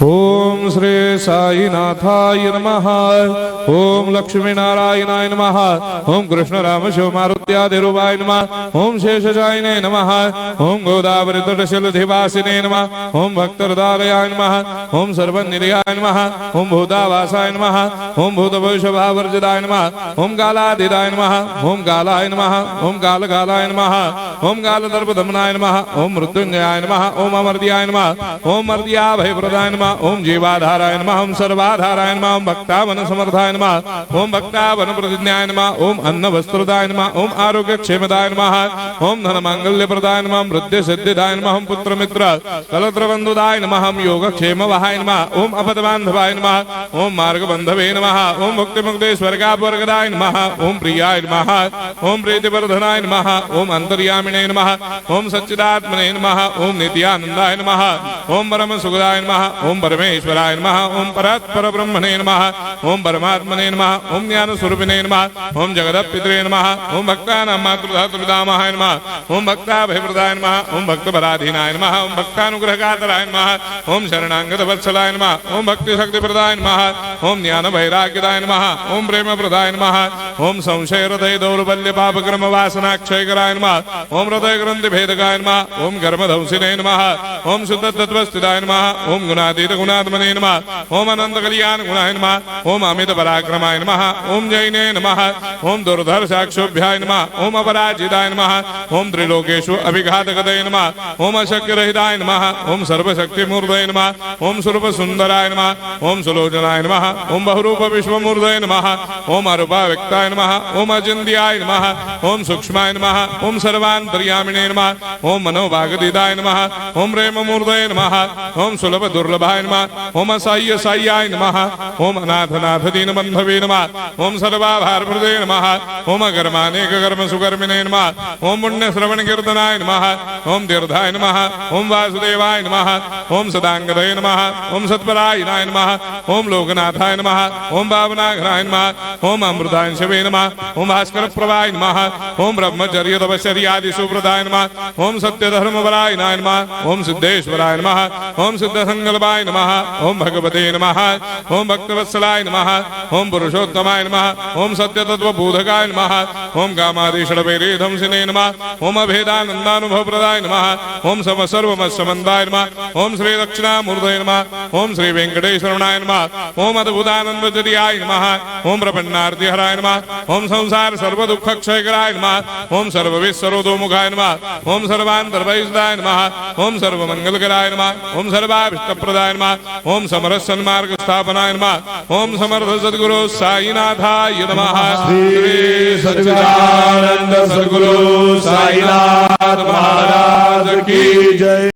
ओम श्री साईनाथाय नमः। ओम लक्ष्मी नारायणाय नमः। ओम कृष्ण राम शिव मारुत्यादिरूपाय नमः। ओम शेषशायिने नमः। ओम गोदावरी तटशिलधिवासिने नमः। ओम भक्तहृदयाय नमः। ओम सर्वनिधयाय नमः। ओम भूतावासाय नमः। ओम भूतभविष्यभावर्जिताय नमः। ओम कालातीताय नमः। ओम कालाय नमः। ओम कालकालाय नमः। ओम कालदर्पदमनाय नमः। ओम मृत्युंजयाय नमः। ओम अमर्त्याय नमः। ओम मर्त्याभयप्रदाय नमः। ओम जीवाधाराय नमः। ओम सर्वाधाराय नमः। ओम भक्तावन समर्थाय नमः। ओम भक्तावन प्रतिज्ञाय नमः। ओम अन्न वस्त्रदाय नमः। ओम आरोग्य क्षेमदाय नमः। ओम धन मांगल्य प्रदाय नमः। वृद्धि सिद्धिदाय नमः। ओम पुत्र मित्र कलत्र बंधुदाय नमः। ओम योग क्षेम वहाय नमः। ओम अपद बांधवाय नमः। ओम मार्ग बंधवे नमः। ओम मुक्ति मुक्ति स्वर्गापवर्गदाय नमः। ओम प्रियाय नमः। ओम प्रीतिवर्धनाय नमः। ओम अंतर्यामिने नमः। ओम सच्चिदात्मने नमः। ओम नित्यानंदाय नमः। ओम परम सुखदाय नमः। ओम परमेश्वराय नमः। ओम परात्पर ब्रह्मणे नमः। ओम परमात्मने नमः। ओम ज्ञान स्वरूपिणे नमः। ओम जगदपितरे नमः। ओम भक्तानां मातृधातुर्पितामहाय नमः। ओम भक्ताभयप्रदाय नमः। ओम भक्तपराधीनाय नमः। ओम भक्तानुग्रहकातराय नमः। ओम शरणागत वत्सलाय नमः। ओम भक्ति शक्तिप्रदाय नमः। ओम ज्ञान वैराग्यदाय नमः। ओम प्रेम प्रदाय नमः। ओम संशय हृदय दौर्बल्य पापक्रम वासना क्षयकराय नमः। ओम हृदय ग्रंथि भेदकाय नमः। ओम कर्मधंसिने नमः। ओम शुद्ध तत्वस्थिताय नमः। ओम गुणातीत गुणात्मने नमः। ओम अनंत कल्याण गुणाय नमः। ओम अमित पराक्रमाय नमः। ओम जैने नमः। ओम दुर्धर्षाक्षोभ्याय नमः। ओम अपराजिताय नमः। ओम त्रिलोकेषु अभिघातगतये नमः। ओम अशक्यरहिताय नमः। ओम सर्वशक्तिमूर्तये नमः। ओम स्वरूप सुंदराय नमः। ओम सुलोचनाय नमः। ओम बहुरूप विश्वमूर्तये नमः। ओम अरूपाव्यक्ताय नमः। ओम अचिन्त्याय नमः। ओम सूक्ष्माय नमः। ओम सर्वान्तर्यामिणे नमः। ओम मनोभागदिताय नमः। ओम प्रेममूर्तये नमः। ओम सुलभ दुर्लभाय नमः। ओम असाह्य साह्याय नमः। ओम अनाथनाथ दीनबन्धवे नमः। ओम सर्वाभारप्रदे नमः। ओम अकर्मानेक कर्म सुकर्मिणे नमः। ओम पुण्य श्रवण कीर्तनाय नमः। ओम तीर्थाय नमः। ओम वासुदेवाय नमः। ओम सदांगदये नमः। ओम सत्परायणाय नमः। ओम लोकनाथाय नमः। ओम भावनाघ्राय नमः। ओम अमृतांशवे नमः। ओम भास्कर प्रभाय नमः। ओम ब्रह्मचर्य तपश्चर्यादि सुप्रदाय नमः। ओम सत्यधर्मपरायणाय नमः। ओम सिद्धेश्वराय नमः। ओम सिद्धसंकल्पाय नमः। ओम भगवते नमः। ओम भक्तवत्सलाय नमः। ओम पुरुषोत्तमाय नमः। ओम सत्यतत्त्वबोधकाय नमः। ओम कामादिषडवैरेधंसिने नमः। ओम अभेदानन्दानुभवप्रदाय नमः। ओम सर्वमस्समन्दाय नमः। ओम श्री दक्षिणामूर्तये नमः। ओम श्री वेंकटेश्वराय नमः। ओम अद्भुतानन्दजटियाय नमः। ओम प्रपन्नार्तिहराय नमः। ओम संसार सर्वदुःखक्षयकराय नमः। ओम सर्वविश्वरोधोमुखाय नमः। ओम सर्वान्तर्बहिष्ठाय नमः। ओम सर्वमङ्गलकराय नमः। ओम सर्वाभीष्टप्रदाय नमः। ओम समरस सन्मार्ग स्थापनाय नमः। ओम समर्थ सद्गुरु साईनाथाय नमः। श्री सच्चिदानंद सद्गुरु साईनाथ महाराज की जय।